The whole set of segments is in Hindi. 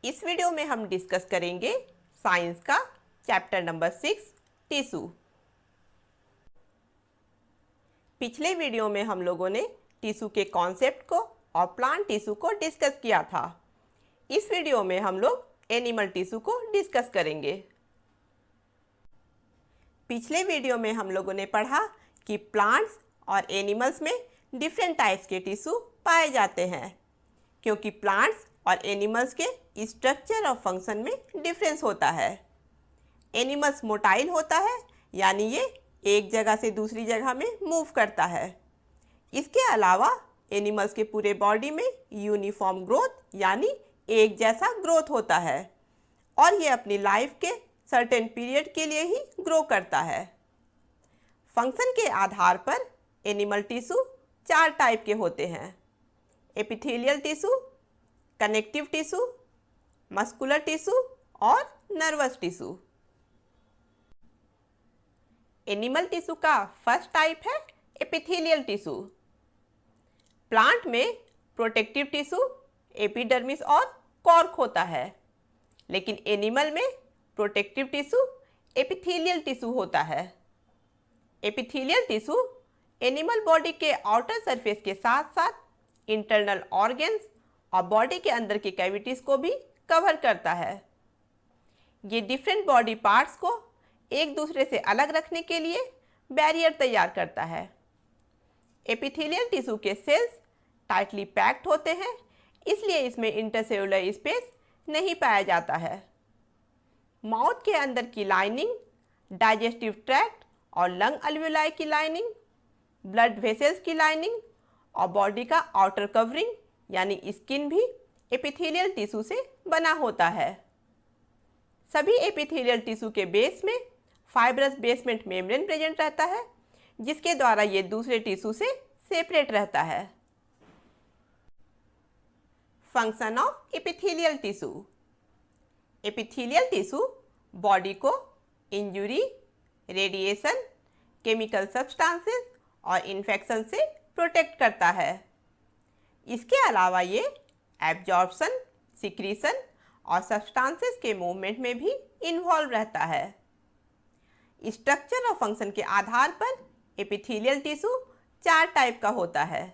इस वीडियो में हम डिस्कस करेंगे साइंस का चैप्टर नंबर 6 टिश्यू। पिछले वीडियो में हम लोगों ने टिश्यू के कॉन्सेप्ट को और प्लांट टिश्यू को डिस्कस किया था। इस वीडियो में हम लोग एनिमल टिश्यू को डिस्कस करेंगे। पिछले वीडियो में हम लोगों ने पढ़ा कि प्लांट्स और एनिमल्स में डिफरेंट टाइप्स के टिश्यू पाए जाते हैं, क्योंकि प्लांट्स और एनिमल्स के स्ट्रक्चर और फंक्शन में डिफरेंस होता है। एनिमल्स मोटाइल होता है, यानी ये एक जगह से दूसरी जगह में मूव करता है। इसके अलावा एनिमल्स के पूरे बॉडी में यूनिफॉर्म ग्रोथ यानी एक जैसा ग्रोथ होता है और ये अपनी लाइफ के सर्टेन पीरियड के लिए ही ग्रो करता है। फंक्शन के आधार पर एनिमल टिश्यू 4 टाइप के होते हैं: epithelial tissue, connective tissue, muscular tissue और नर्वस टिश्यू। एनिमल टिश्यू का फर्स्ट टाइप है एपिथेलियल टिश्यू। प्लांट में प्रोटेक्टिव टिश्यू एपिडर्मिस और कॉर्क होता है, लेकिन एनिमल में प्रोटेक्टिव टिश्यू एपिथेलियल टिश्यू होता है। एपिथेलियल टिश्यू एनिमल बॉडी के आउटर सरफेस के साथ साथ इंटरनल ऑर्गन्स और बॉडी के अंदर की कैविटीज को भी कवर करता है। ये डिफरेंट बॉडी पार्ट्स को एक दूसरे से अलग रखने के लिए बैरियर तैयार करता है। एपिथेलियल टिश्यू के सेल्स टाइटली पैक्ड होते हैं, इसलिए इसमें इंटरसेलुलर स्पेस नहीं पाया जाता है। माउथ के अंदर की लाइनिंग, डाइजेस्टिव ट्रैक्ट और लंग अल्वियोलाई की लाइनिंग, ब्लड वेसल्स की लाइनिंग और बॉडी का आउटर कवरिंग यानी स्किन भी एपिथेलियल टिश्यू से बना होता है। सभी एपिथेलियल टिश्यू के बेस में फाइब्रस बेसमेंट मेम्ब्रेन प्रेजेंट रहता है, जिसके द्वारा ये दूसरे टिश्यू से सेपरेट रहता है। Function of epithelial tissue. Epithelial tissue body को इंजुरी, रेडिएशन, केमिकल सब्सटेंसेस और इन्फेक्शन से प्रोटेक्ट करता है। इसके अलावा ये एब्जॉर्प्शन, सिक्रीशन और सब्सटेंसेस के मूवमेंट में भी इन्वॉल्व रहता है। स्ट्रक्चर और फंक्शन के आधार पर एपिथेलियल टिश्यू 4 टाइप का होता है: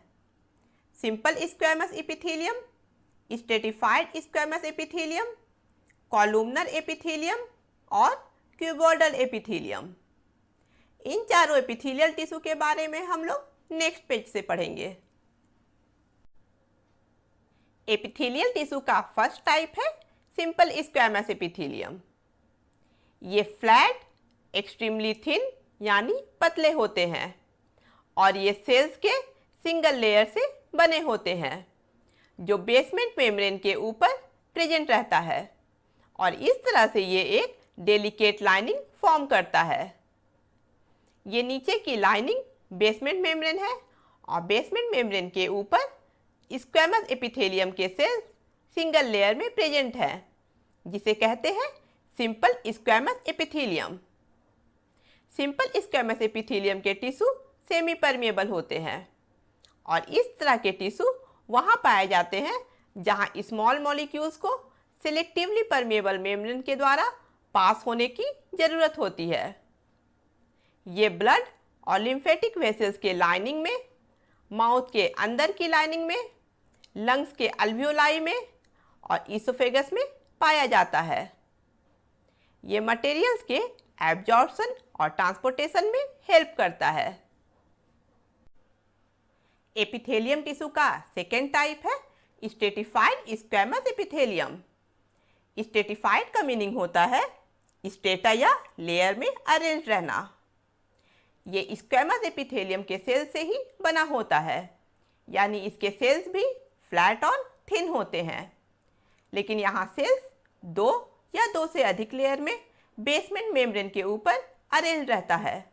simple squamous epithelium, stratified squamous epithelium, columnar epithelium और क्यूबॉइडल एपिथेलियम। इन चारों एपिथेलियल टिश्यू के बारे में हम लोग नेक्स्ट पेज से पढ़ेंगे। एपिथेलियल टिश्यू का फर्स्ट टाइप है सिंपल स्क्वैमस एपिथेलियम। ये फ्लैट, एक्सट्रीमली थिन यानी पतले होते हैं और ये सेल्स के सिंगल लेयर से बने होते हैं, जो बेसमेंट मेम्ब्रेन के ऊपर प्रेजेंट रहता है और इस तरह से ये एक डेलिकेट लाइनिंग फॉर्म करता है। ये नीचे की लाइनिंग बेसमेंट मेम्ब्रेन है और बेसमेंट मेम्ब्रेन के ऊपर स्क्वैमस एपिथेलियम के सेल्स सिंगल लेयर में प्रेजेंट है, जिसे कहते हैं simple squamous epithelium. Simple squamous epithelium के टिश्यू सेमी परमिएबल होते हैं और इस तरह के टिश्यू वहाँ पाए जाते हैं जहाँ स्मॉल मॉलिक्यूल्स को सिलेक्टिवली परमिएबल मेम्ब्रेन के द्वारा पास होने की ज़रूरत होती है। ये ब्लड और लिम्फेटिक वेसल्स के लाइनिंग में, माउथ के अंदर की लाइनिंग में, लंग्स के अल्वियोलाई में और ईसोफेगस में पाया जाता है। ये मटेरियल्स के एब्जॉर्प्शन और ट्रांसपोर्टेशन में हेल्प करता है। एपिथेलियम टिश्यू का सेकेंड टाइप है स्ट्रेटिफाइड स्क्वैमस एपिथेलियम। स्ट्रेटिफाइड का मीनिंग होता है स्ट्रेटा या लेयर में अरेंज रहना। ये स्क्वैमस एपिथेलियम के सेल से ही बना होता है, यानी इसके सेल्स भी फ्लैट और थिन होते हैं, लेकिन यहाँ सेल्स 2 या 2 से अधिक लेयर में बेसमेंट मेम्ब्रेन के ऊपर अरेंज रहता है।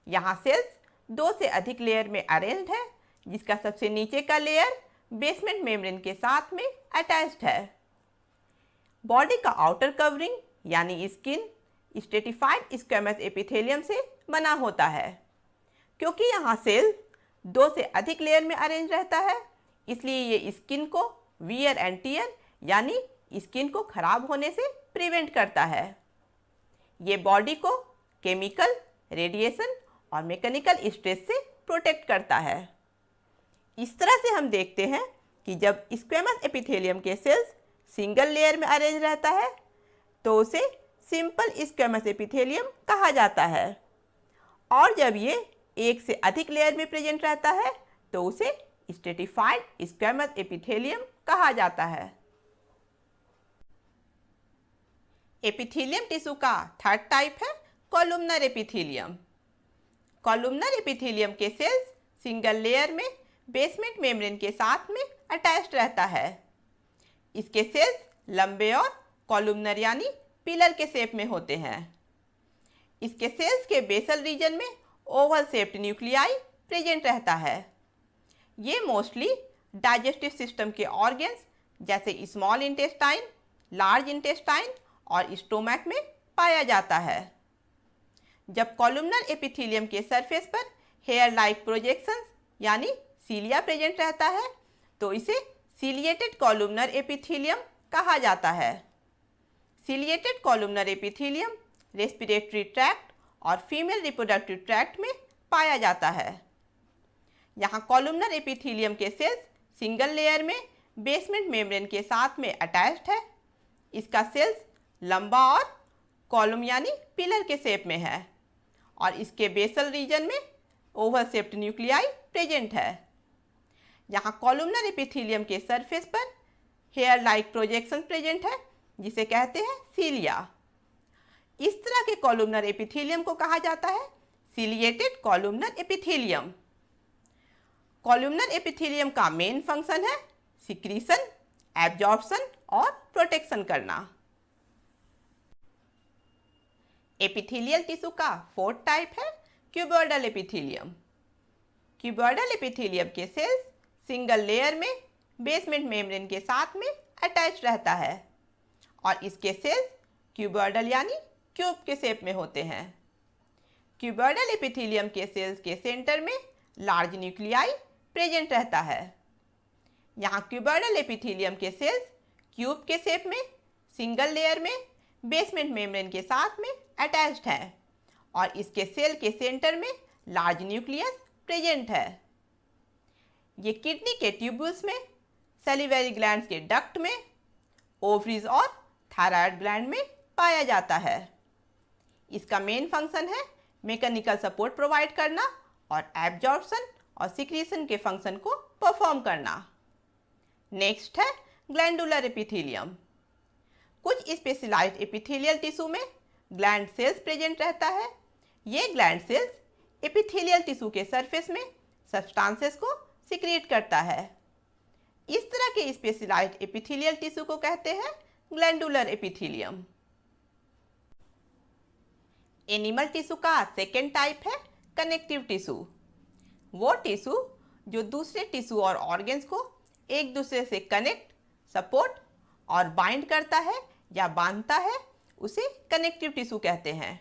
यहाँ सेल्स 2 से अधिक लेयर में अरेंज्ड है, जिसका सबसे नीचे का लेयर बेसमेंट मेम्ब्रेन के साथ में अटैच्ड है। बॉडी का आउटर कवरिंग यानी स्किन स्ट्रेटिफाइड स्क्वैमस एपिथेलियम से बना होता है। क्योंकि यहाँ सेल 2 से अधिक लेयर में अरेंज रहता है, इसलिए ये स्किन को वियर एंड टियर यानी स्किन को खराब होने से प्रिवेंट करता है। ये बॉडी को केमिकल, रेडिएशन और मैकेनिकल स्ट्रेस से प्रोटेक्ट करता है। इस तरह से हम देखते हैं कि जब स्क्वैमस एपिथेलियम के सेल्स सिंगल लेयर में अरेंज रहता है तो उसे सिंपल स्क्वैमस एपिथेलियम कहा जाता है, और जब ये एक से अधिक लेयर में प्रेजेंट रहता है तो उसे स्ट्रेटिफाइड स्क्वैमस एपिथेलियम कहा जाता है। एपिथेलियम टिश्यू का थर्ड टाइप है कॉलुमनर एपिथेलियम। कॉलुमनर एपिथेलियम के सेल्स सिंगल लेयर में बेसमेंट मेम्ब्रेन के साथ में अटैच्ड रहता है। इसके सेल्स लंबे और कॉलुमनर यानी पिलर के शेप में होते हैं। इसके सेल्स के बेसल रीजन में ओवल शेप्ड न्यूक्लियाई प्रेजेंट रहता है। ये मोस्टली डाइजेस्टिव सिस्टम के ऑर्गन्स जैसे स्मॉल इंटेस्टाइन, लार्ज इंटेस्टाइन और स्टोमक में पाया जाता है। जब कॉलुमनर एपिथेलियम के सरफेस पर हेयर लाइक प्रोजेक्शंस यानी सीलिया प्रेजेंट रहता है तो इसे सीलिएटेड कॉलुमनर एपिथेलियम कहा जाता है। Ciliated columnar epithelium respiratory tract और फीमेल रिप्रोडक्टिव ट्रैक्ट में पाया जाता है। यहाँ कॉलुमनर एपिथेलियम के सेल्स सिंगल लेयर में बेसमेंट मेम्ब्रेन के साथ में अटैच्ड है। इसका सेल्स लंबा और कॉलम यानी पिलर के शेप में है और इसके बेसल रीजन में ओवल शेप्ड न्यूक्लियाई प्रेजेंट है। यहाँ कॉलुमनर एपिथेलियम के सरफेस पर हेयर लाइक प्रोजेक्शन प्रेजेंट है जिसे कहते हैं सीलिया। इस तरह के कॉलुमनर एपिथेलियम को कहा जाता है ciliated columnar epithelium. Columnar epithelium का मेन फंक्शन है सिक्रीशन, एब्जॉर्प्शन और प्रोटेक्शन करना। एपिथेलियल टिश्यू का फोर्थ टाइप है क्यूबॉइडल एपिथेलियम। क्यूबॉइडल एपिथेलियम के सेल्स सिंगल लेयर में बेसमेंट मेम्ब्रेन के साथ में अटैच रहता है और इसके सेल्स क्यूबॉइडल यानी क्यूब के शेप में होते हैं। क्यूबॉइडल एपिथेलियम के सेल्स के सेंटर में लार्ज न्यूक्लियाई प्रेजेंट रहता है। यहाँ क्यूबॉइडल एपिथेलियम के सेल्स क्यूब के शेप में सिंगल लेयर में बेसमेंट मेम्ब्रेन के साथ में अटैच्ड है और इसके सेल के सेंटर में लार्ज न्यूक्लियस प्रेजेंट है। ये किडनी के ट्यूब्यूल्स में, सैलिवरी ग्लैंड्स के डक्ट में, ओवरीज और थायराइड ग्लैंड में पाया जाता है। इसका मेन फंक्शन है मैकेनिकल सपोर्ट प्रोवाइड करना और एब्जॉर्प्शन और सिक्रीशन के फंक्शन को परफॉर्म करना। नेक्स्ट है ग्लैंडुलर एपिथेलियम। कुछ स्पेशलाइज्ड एपिथेलियल टिश्यू में ग्लैंड सेल्स प्रेजेंट रहता है। ये ग्लैंड सेल्स एपिथेलियल टिश्यू के सरफेस में सब्सटेंसेस को सिक्रीट करता है। इस तरह के स्पेशलाइज्ड एपिथेलियल टिश्यू को कहते हैं ग्लैंडुलर एपिथेलियम। एनिमल टिश्यू का सेकेंड टाइप है कनेक्टिव टिश्यू। वो टिश्यू जो दूसरे टिश्यू और ऑर्गन्स को एक दूसरे से कनेक्ट, सपोर्ट और बाइंड करता है या बांधता है उसे कनेक्टिव टिश्यू कहते हैं।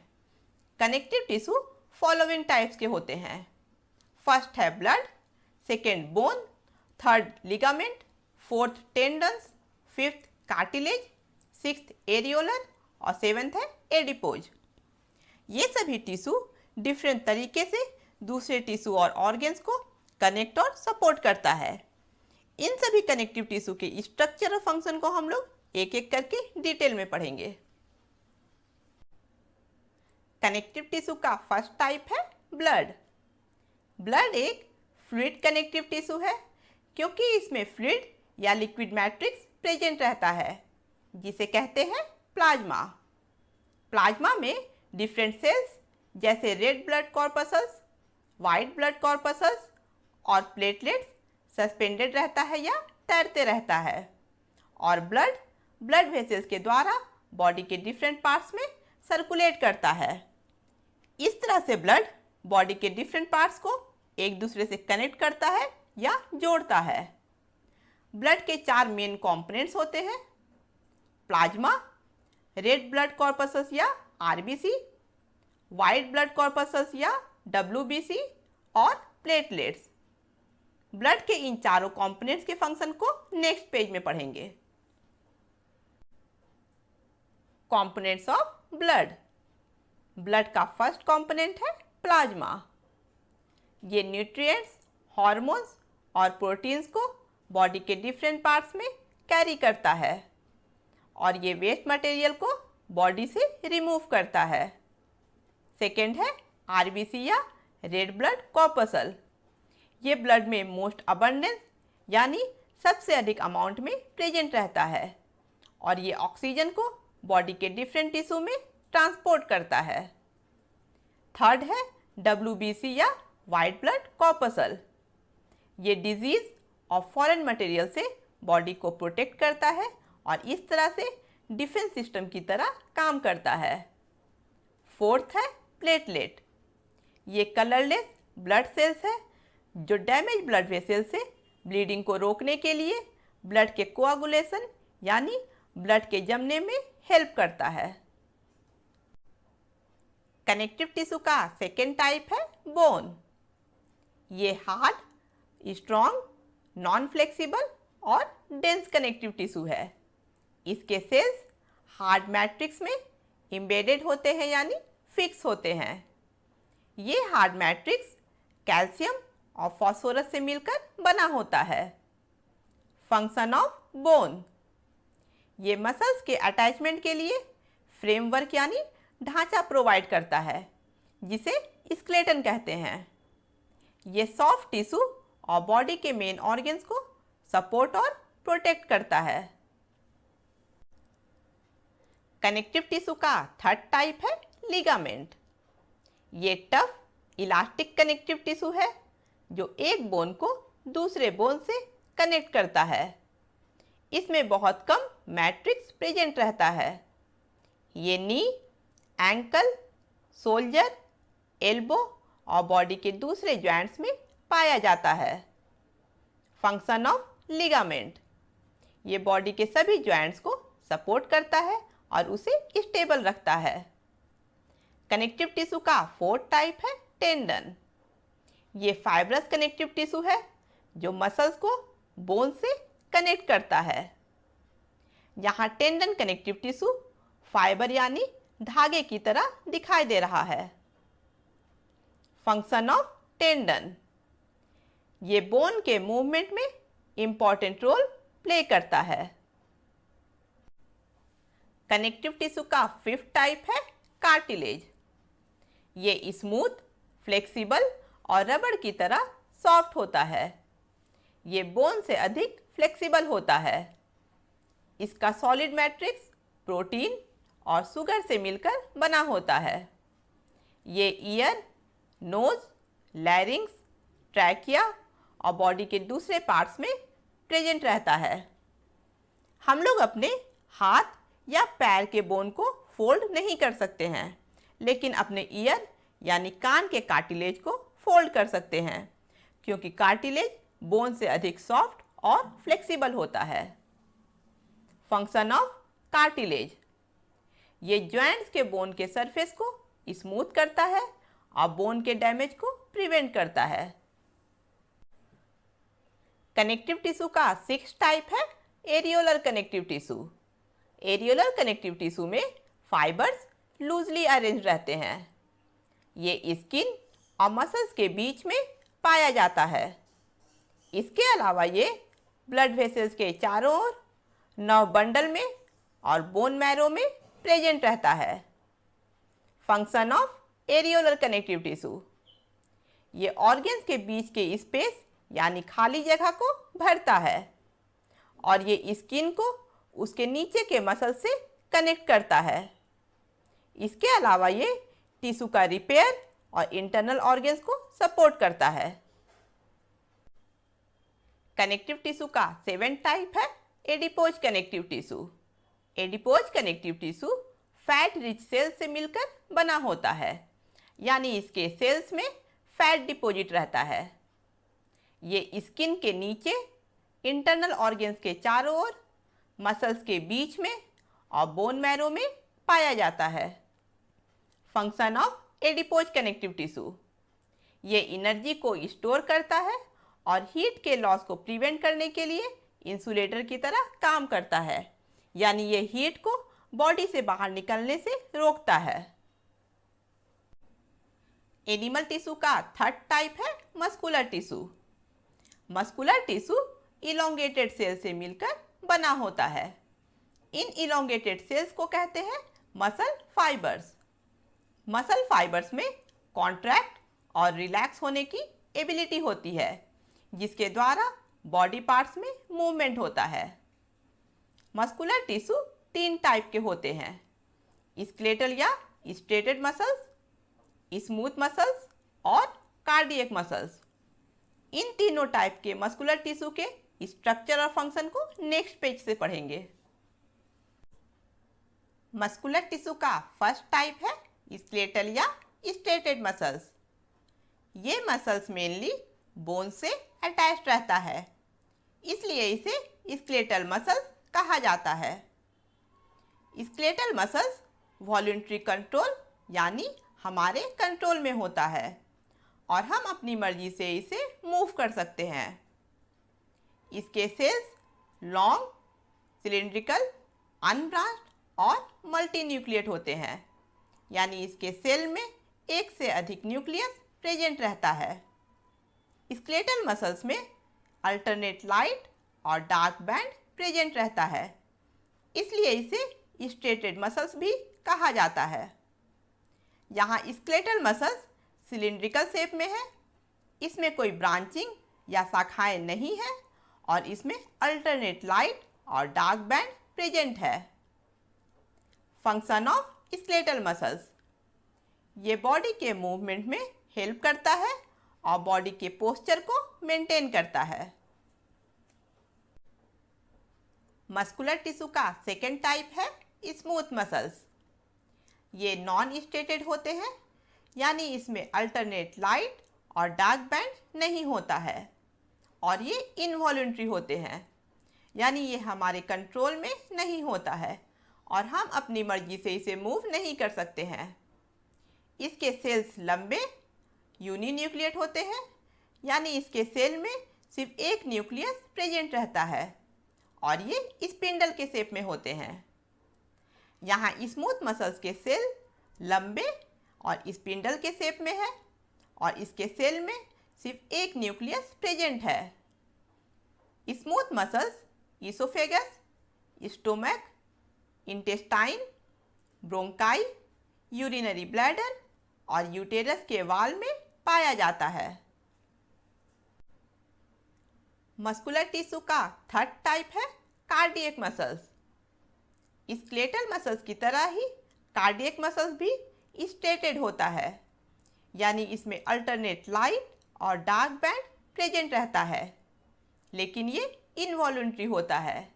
कनेक्टिव टिश्यू फॉलोइंग टाइप्स के होते हैं। फर्स्ट है blood, second bone, third ligament, fourth tendons, fifth cartilage, sixth areolar और सेवेंथ है एडिपोज। ये सभी टिश्यू डिफरेंट तरीके से दूसरे टिश्यू और ऑर्गन्स को कनेक्ट और सपोर्ट करता है। इन सभी कनेक्टिव टिश्यू के स्ट्रक्चर और फंक्शन को हम लोग एक एक करके डिटेल में पढ़ेंगे। कनेक्टिव टिश्यू का फर्स्ट टाइप है ब्लड। ब्लड एक फ्लूइड कनेक्टिव टिश्यू है क्योंकि इसमें फ्लूइड या लिक्विड मैट्रिक्स प्रेजेंट रहता है जिसे कहते हैं प्लाज्मा। प्लाज्मा में डिफरेंट सेल्स जैसे red blood corpuscles, white blood corpuscles और प्लेटलेट्स सस्पेंडेड रहता है या तैरते रहता है और ब्लड वेसल्स के द्वारा बॉडी के डिफरेंट पार्ट्स में सर्कुलेट करता है। इस तरह से ब्लड बॉडी के डिफरेंट पार्ट्स को एक दूसरे से कनेक्ट करता है या जोड़ता है। ब्लड के 4 मेन कंपोनेंट्स होते हैं: प्लाज्मा, रेड ब्लड कॉर्पसल्स या आरबीसी, वाइट ब्लड कॉर्पसल्स या डब्ल्यूबीसी और प्लेटलेट्स। ब्लड के इन चारों कंपोनेंट्स के फंक्शन को नेक्स्ट पेज में पढ़ेंगे। Components of blood. ब्लड का फर्स्ट कंपोनेंट है प्लाज्मा। ये न्यूट्रिएंट्स, हार्मोन्स और प्रोटीन्स को बॉडी के डिफरेंट पार्ट्स में कैरी करता है और ये वेस्ट मटेरियल को बॉडी से रिमूव करता है। सेकेंड है आरबीसी या रेड ब्लड कॉर्पसल। ये ब्लड में मोस्ट अबंडेंस यानी सबसे अधिक अमाउंट में प्रेजेंट रहता है और ये ऑक्सीजन को बॉडी के डिफरेंट टिश्यू में ट्रांसपोर्ट करता है। थर्ड है डब्ल्यूबीसी या वाइट ब्लड कॉर्पसल। ये डिजीज और फॉरेन मटेरियल से बॉडी को प्रोटेक्ट करता है और इस तरह से डिफेंस सिस्टम की तरह काम करता है। फोर्थ है प्लेटलेट। ये कलरलेस ब्लड सेल्स है जो डैमेज ब्लड वेसल से ब्लीडिंग को रोकने के लिए ब्लड के कोआगुलेशन यानी ब्लड के जमने में हेल्प करता है। कनेक्टिव टिश्यू का सेकेंड टाइप है बोन। ये हार्ड, स्ट्रॉन्ग, नॉन फ्लेक्सिबल और डेंस कनेक्टिव टिश्यू है। इसके सेल्स हार्ड मैट्रिक्स में एम्बेडेड होते हैं यानी फिक्स होते हैं। ये हार्ड मैट्रिक्स कैल्शियम और फास्फोरस से मिलकर बना होता है। Function of bone. ये मसल्स के अटैचमेंट के लिए फ्रेमवर्क यानी ढांचा प्रोवाइड करता है जिसे स्केलेटन कहते हैं। ये सॉफ्ट टिश्यू और बॉडी के मेन ऑर्गन्स को सपोर्ट और प्रोटेक्ट करता है। कनेक्टिव टिश्यू का थर्ड टाइप है लिगामेंट। ये टफ इलास्टिक कनेक्टिव टिश्यू है जो एक बोन को दूसरे बोन से कनेक्ट करता है। इसमें बहुत कम मैट्रिक्स प्रेजेंट रहता है। ये नी, एंकल, शोल्डर, एल्बो और बॉडी के दूसरे जॉइंट्स में पाया जाता है। Function of ligament. ये बॉडी के सभी जॉइंट्स को सपोर्ट करता है और उसे स्टेबल रखता है। कनेक्टिव टिश्यू का फोर्थ टाइप है टेंडन। ये फाइब्रस कनेक्टिव टिश्यू है जो मसल्स को बोन से कनेक्ट करता है। यहाँ टेंडन कनेक्टिव टिश्यू फाइबर यानी धागे की तरह दिखाई दे रहा है। Function of tendon. ये बोन के मूवमेंट में इंपॉर्टेंट रोल प्ले करता है। कनेक्टिव टिश्यू का फिफ्थ टाइप है कार्टिलेज। ये स्मूथ, फ्लेक्सिबल और रबड़ की तरह सॉफ्ट होता है। ये बोन से अधिक फ्लेक्सिबल होता है। इसका सॉलिड मैट्रिक्स प्रोटीन और शुगर से मिलकर बना होता है। ये ईयर, नोज, लैरिंग्स, ट्रैकिया और बॉडी के दूसरे पार्ट्स में प्रेजेंट रहता है। हम लोग अपने हाथ या पैर के बोन को फोल्ड नहीं कर सकते हैं, लेकिन अपने ईयर यानी कान के कार्टिलेज को फोल्ड कर सकते हैं क्योंकि कार्टिलेज बोन से अधिक सॉफ्ट और फ्लेक्सिबल होता है। Function of cartilage. ये जॉइंट्स के बोन के सरफेस को स्मूथ करता है और बोन के डैमेज को प्रिवेंट करता है। कनेक्टिव टिश्यू का सिक्स्थ टाइप है areolar connective tissue. Areolar connective tissue में फाइबर्स लूजली अरेंज रहते हैं। ये स्किन और मसल्स के बीच में पाया जाता है। इसके अलावा ये ब्लड वेसल्स के चारों ओर, नर्व बंडल में और बोन मैरो में प्रेजेंट रहता है। Function of areolar connective tissue. ये ऑर्गन्स के बीच के स्पेस यानी खाली जगह को भरता है और ये स्किन को उसके नीचे के मसल से कनेक्ट करता है। इसके अलावा ये टिश्यू का रिपेयर और इंटरनल ऑर्गन्स को सपोर्ट करता है। कनेक्टिव टिश्यू का सेवेंथ टाइप है adipose connective tissue. Adipose connective tissue fat rich cells से मिलकर बना होता है, यानी इसके सेल्स में फैट डिपॉजिट रहता है। ये स्किन के नीचे, इंटरनल ऑर्गन्स के चारों ओर, मसल्स के बीच में और बोन मैरो में पाया जाता है। Function of adipose connective tissue. ये एनर्जी को स्टोर करता है और हीट के लॉस को प्रिवेंट करने के लिए इंसुलेटर की तरह काम करता है, यानी ये हीट को बॉडी से बाहर निकलने से रोकता है। एनिमल टिश्यू का थर्ड टाइप है muscular tissue. Muscular tissue elongated cell से मिलकर बना होता है। इन इलोंगेटेड सेल्स को कहते हैं मसल फाइबर्स। मसल फाइबर्स में कॉन्ट्रैक्ट और रिलैक्स होने की एबिलिटी होती है, जिसके द्वारा बॉडी पार्ट्स में मूवमेंट होता है। मस्कुलर टिश्यू 3 टाइप के होते हैं: स्केलेटल या स्ट्रेटेड मसल्स, स्मूथ मसल्स और कार्डियक मसल्स। इन तीनों टाइप के मस्कुलर टिश्यू के स्ट्रक्चर और फंक्शन को नेक्स्ट पेज से पढ़ेंगे। मस्कुलर टिश्यू का फर्स्ट टाइप है स्केलेटल या स्ट्रेटेड मसल्स। ये मसल्स मेनली बोन से अटैच रहता है, इसलिए इसे स्केलेटल मसल्स कहा जाता है। स्केलेटल मसल्स वॉलंटरी कंट्रोल यानी हमारे कंट्रोल में होता है और हम अपनी मर्जी से इसे मूव कर सकते हैं। इसके सेल्स लॉन्ग, सिलिंड्रिकल, अनब्रांच्ड और मल्टीन्यूक्लिएट होते हैं, यानी इसके सेल में एक से अधिक न्यूक्लियस प्रेजेंट रहता है। स्केलेटल मसल्स में अल्टरनेट लाइट और डार्क बैंड प्रेजेंट रहता है, इसलिए इसे स्ट्रेटेड मसल्स भी कहा जाता है। यहाँ स्केलेटल मसल्स सिलिंड्रिकल शेप में है, इसमें कोई ब्रांचिंग या शाखाएं नहीं है और इसमें अल्टरनेट लाइट और डार्क बैंड प्रेजेंट है। फंक्शन ऑफ स्केलेटल मसल्स: ये बॉडी के मूवमेंट में हेल्प करता है और बॉडी के पोस्चर को मेंटेन करता है। मस्कुलर टिश्यू का सेकेंड टाइप है स्मूथ मसल्स। ये नॉन स्टेटेड होते हैं, यानी इसमें अल्टरनेट लाइट और डार्क बैंड नहीं होता है और ये इनवॉलंटरी होते हैं, यानी ये हमारे कंट्रोल में नहीं होता है और हम अपनी मर्जी से इसे मूव नहीं कर सकते हैं। इसके सेल्स लंबे यूनिन्यूक्लिएट होते हैं, यानी इसके सेल में सिर्फ एक न्यूक्लियस प्रेजेंट रहता है और ये स्पिंडल के शेप में होते हैं। यहाँ स्मूथ मसल्स के सेल लंबे और स्पिंडल के शेप में है और इसके सेल में सिर्फ एक न्यूक्लियस प्रेजेंट है। Smooth muscles oesophagus, stomach, intestine, bronchi, urinary bladder और यूटेरस के वाल में पाया जाता है। मस्कुलर टिश्यू का थर्ड टाइप है कार्डियक मसल्स। स्केलेटल मसल्स की तरह ही कार्डियक मसल्स भी स्ट्रेटेड होता है, यानी इसमें अल्टरनेट लाइट और डार्क बैंड प्रेजेंट रहता है, लेकिन ये इनवॉलंटरी होता है,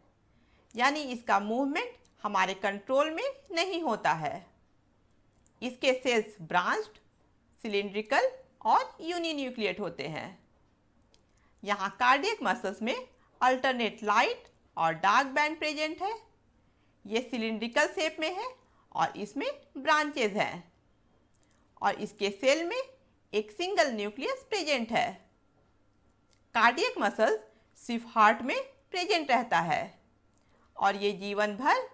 यानी इसका मूवमेंट हमारे कंट्रोल में नहीं होता है। इसके सेल्स ब्रांच्ड, सिलिंड्रिकल और यूनिन्यूक्लिएट होते हैं। यहाँ कार्डियक मसल्स में अल्टरनेट लाइट और डार्क बैंड प्रेजेंट है। ये सिलिंड्रिकल शेप में है और इसमें ब्रांचेज हैं और इसके सेल में एक सिंगल न्यूक्लियस प्रेजेंट है। कार्डियक मसल्स सिर्फ हार्ट में प्रेजेंट रहता है और ये जीवन भर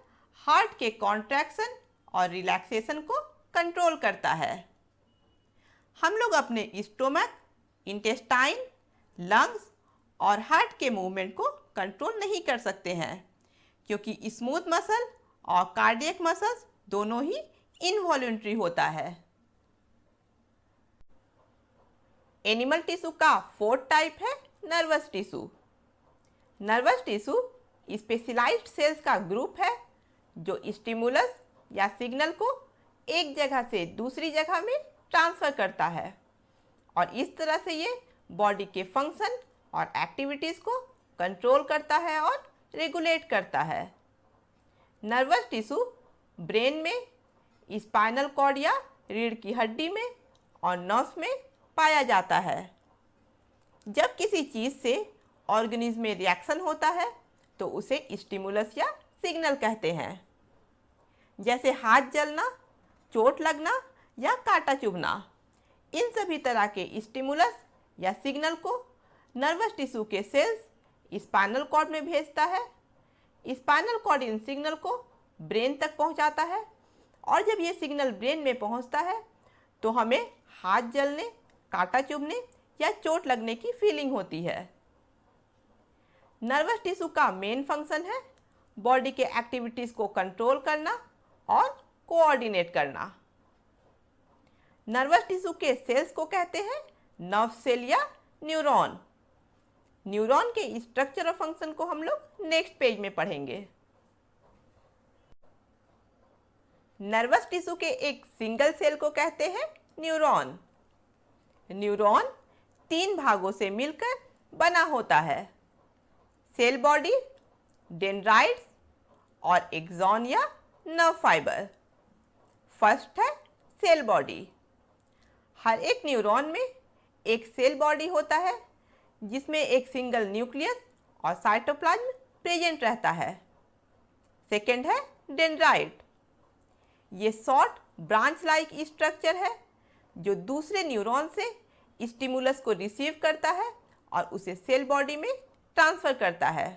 हार्ट के कॉन्ट्रैक्शन और रिलैक्सेशन को कंट्रोल करता है। हम लोग अपने स्टोमक, इंटेस्टाइन, लंग्स और हार्ट के मूवमेंट को कंट्रोल नहीं कर सकते हैं, क्योंकि स्मूथ मसल और कार्डियक मसल्स दोनों ही इनवॉलंटरी होता है। एनिमल टिश्यू का फोर्थ टाइप है nervous tissue. Nervous tissue specialised cells का ग्रुप है जो स्टिमुलस या सिग्नल को एक जगह से दूसरी जगह में ट्रांसफ़र करता है और इस तरह से ये बॉडी के फंक्शन और एक्टिविटीज़ को कंट्रोल करता है और रेगुलेट करता है। नर्वस टिश्यू ब्रेन में, स्पाइनल कॉर्ड या रीढ़ की हड्डी में और नर्व्स में पाया जाता है। जब किसी चीज़ से ऑर्गेनिज्म में रिएक्शन होता है तो उसे स्टिमुलस या सिग्नल कहते हैं, जैसे हाथ जलना, चोट लगना या कांटा चुभना। इन सभी तरह के स्टिमुलस या सिग्नल को नर्वस टिश्यू के सेल्स स्पाइनल कॉर्ड में भेजता है। स्पाइनल कॉर्ड इन सिग्नल को ब्रेन तक पहुंचाता है और जब ये सिग्नल ब्रेन में पहुंचता है तो हमें हाथ जलने, कांटा चुभने या चोट लगने की फीलिंग होती है। नर्वस टिश्यू का मेन फंक्शन है बॉडी के एक्टिविटीज़ को कंट्रोल करना और कोऑर्डिनेट करना। नर्वस टिश्यू के सेल्स को कहते हैं नर्व सेल या न्यूरॉन। न्यूरॉन के स्ट्रक्चर और फंक्शन को हम लोग नेक्स्ट पेज में पढ़ेंगे। नर्वस टिश्यू के एक सिंगल सेल को कहते हैं न्यूरॉन। न्यूरॉन 3 भागों से मिलकर बना होता है, सेल बॉडी, डेंड्राइट्स और एक्सॉन या नर्व फाइबर। फर्स्ट है सेल बॉडी। हर एक न्यूरॉन में एक सेल बॉडी होता है जिसमें एक सिंगल न्यूक्लियस और साइटोप्लाज्म प्रेजेंट रहता है। सेकेंड है डेंड्राइट। ये शॉर्ट ब्रांच लाइक स्ट्रक्चर है जो दूसरे न्यूरॉन से स्टिमुलस को रिसीव करता है और उसे सेल बॉडी में ट्रांसफ़र करता है।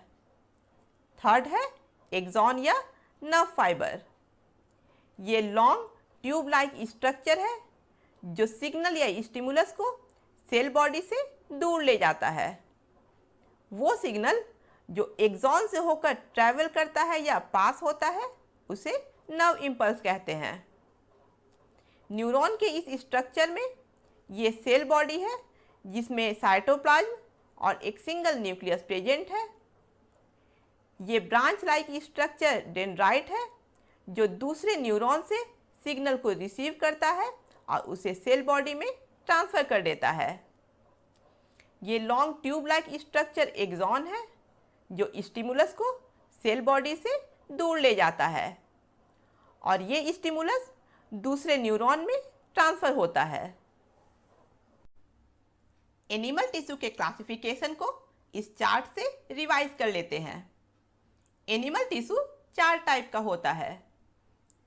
थर्ड है एक्सॉन या नर्व फाइबर। ये लॉन्ग ट्यूब लाइक स्ट्रक्चर है जो सिग्नल या स्टिमुलस को सेल बॉडी से दूर ले जाता है। वो सिग्नल जो एक्सॉन से होकर ट्रैवल करता है या पास होता है उसे नर्व इम्पल्स कहते हैं। न्यूरॉन के इस स्ट्रक्चर में ये सेल बॉडी है जिसमें साइटोप्लाज्म और एक सिंगल न्यूक्लियस प्रेजेंट है। ये ब्रांच लाइक स्ट्रक्चर डेंड्राइट है जो दूसरे न्यूरॉन से सिग्नल को रिसीव करता है और उसे सेल बॉडी में ट्रांसफ़र कर देता है। ये long tube like structure axon है जो स्टिमुलस को सेल बॉडी से दूर ले जाता है और ये स्टिमुलस दूसरे न्यूरॉन में ट्रांसफ़र होता है। एनिमल टिश्यू के क्लासिफिकेशन को इस चार्ट से रिवाइज कर लेते हैं। एनिमल टिश्यू 4 टाइप का होता है,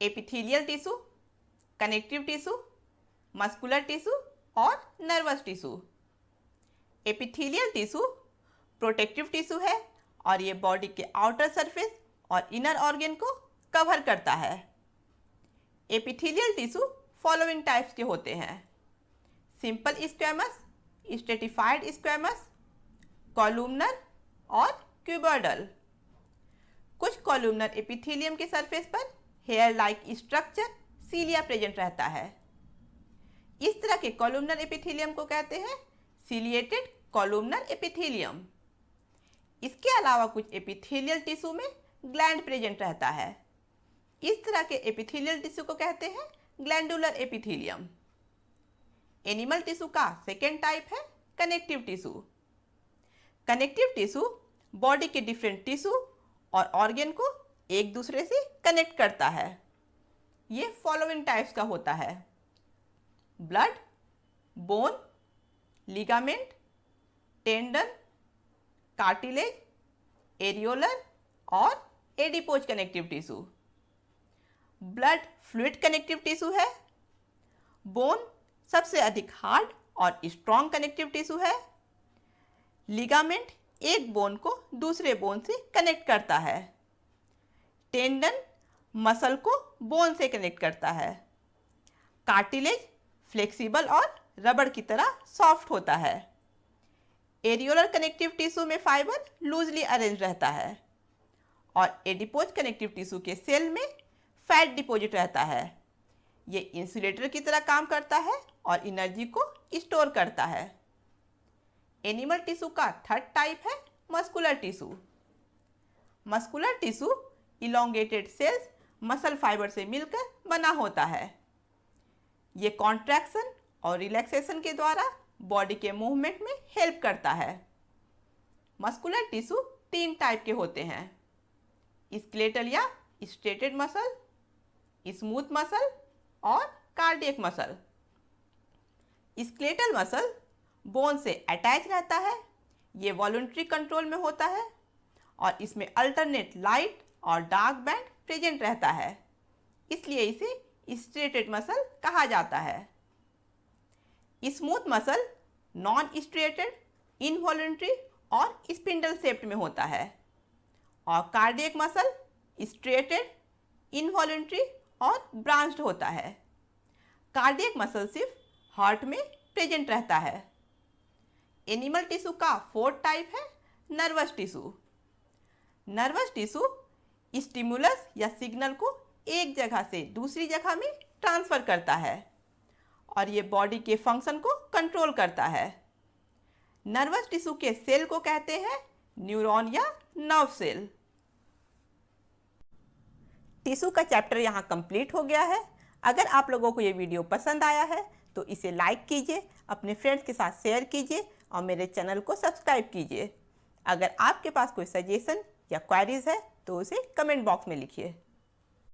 epithelial tissue, connective tissue, muscular tissue और nervous tissue. Epithelial tissue protective tissue है और ये बॉडी के आउटर सरफेस और इनर ऑर्गन को कवर करता है। एपिथेलियल टिश्यू फॉलोइंग टाइप्स के होते हैं, simple squamous, stratified squamous, columnar और क्यूबॉइडल। कुछ कॉलुमनर एपिथेलियम के सरफेस पर hair like structure cilia present रहता है। इस तरह के कॉलुमनर एपिथेलियम को कहते हैं सीलिएटेड कॉलुमनर एपिथेलियम। इसके अलावा कुछ एपिथेलियल टिश्यू में ग्लैंड प्रेजेंट रहता है। इस तरह के एपिथेलियल टिश्यू को कहते हैं ग्लैंडुलर एपिथेलियम। एनिमल टिश्यू का सेकेंड टाइप है connective tissue. Connective tissue body के डिफरेंट टिश्यू और ऑर्गन को एक दूसरे से कनेक्ट करता है। ये फॉलोइंग टाइप्स का होता है, blood, bone, ligament, tendon, cartilage, areolar और adipose connective tissue. Blood fluid connective tissue है। बोन सबसे अधिक हार्ड और स्ट्रॉन्ग कनेक्टिव टिश्यू है। लिगामेंट एक बोन को दूसरे बोन से कनेक्ट करता है। टेंडन मसल को बोन से कनेक्ट करता है। कार्टिलेज फ्लेक्सिबल और रबड़ की तरह सॉफ्ट होता है। एरियोलर कनेक्टिव टिश्यू में फाइबर लूजली अरेंज रहता है और एडिपोज कनेक्टिव टिश्यू के सेल में फैट डिपॉजिट रहता है। ये इंसुलेटर की तरह काम करता है और एनर्जी को स्टोर करता है। एनिमल टिश्यू का थर्ड टाइप है muscular tissue. Muscular tissue elongated cells muscle fibre से मिलकर बना होता है। ये कॉन्ट्रैक्शन और रिलैक्सेशन के द्वारा बॉडी के मूवमेंट में हेल्प करता है। मस्कुलर टिश्यू 3 टाइप के होते हैं, स्केलेटल या स्ट्रेटेड मसल, स्मूथ मसल और cardiac muscle. Skeletal muscle bone से अटैच रहता है। ये वॉलंटरी कंट्रोल में होता है और इसमें अल्टरनेट लाइट और डार्क बैंड प्रेजेंट रहता है, इसलिए इसे स्ट्रेटेड मसल कहा जाता है। Smooth muscle non striated, involuntary और स्पिंडल शेप्ड में होता है और कार्डियक मसल स्ट्रेटेड, इनवॉलेंट्री और ब्रांच्ड होता है। कार्डियक मसल सिर्फ हार्ट में प्रेजेंट रहता है। एनिमल टिश्यू का फोर्थ टाइप है nervous tissue. Nervous tissue stimulus या सिग्नल को एक जगह से दूसरी जगह में ट्रांसफर करता है और ये बॉडी के फंक्शन को कंट्रोल करता है। नर्वस टिश्यू के सेल को कहते हैं न्यूरॉन या नर्व सेल। टिश्यू का चैप्टर यहाँ कंप्लीट हो गया है। अगर आप लोगों को ये वीडियो पसंद आया है तो इसे लाइक कीजिए, अपने फ्रेंड्स के साथ शेयर कीजिए और मेरे चैनल को सब्सक्राइब कीजिए। अगर आपके पास कोई सजेशन या क्वेरीज है तो उसे कमेंट बॉक्स में लिखिए।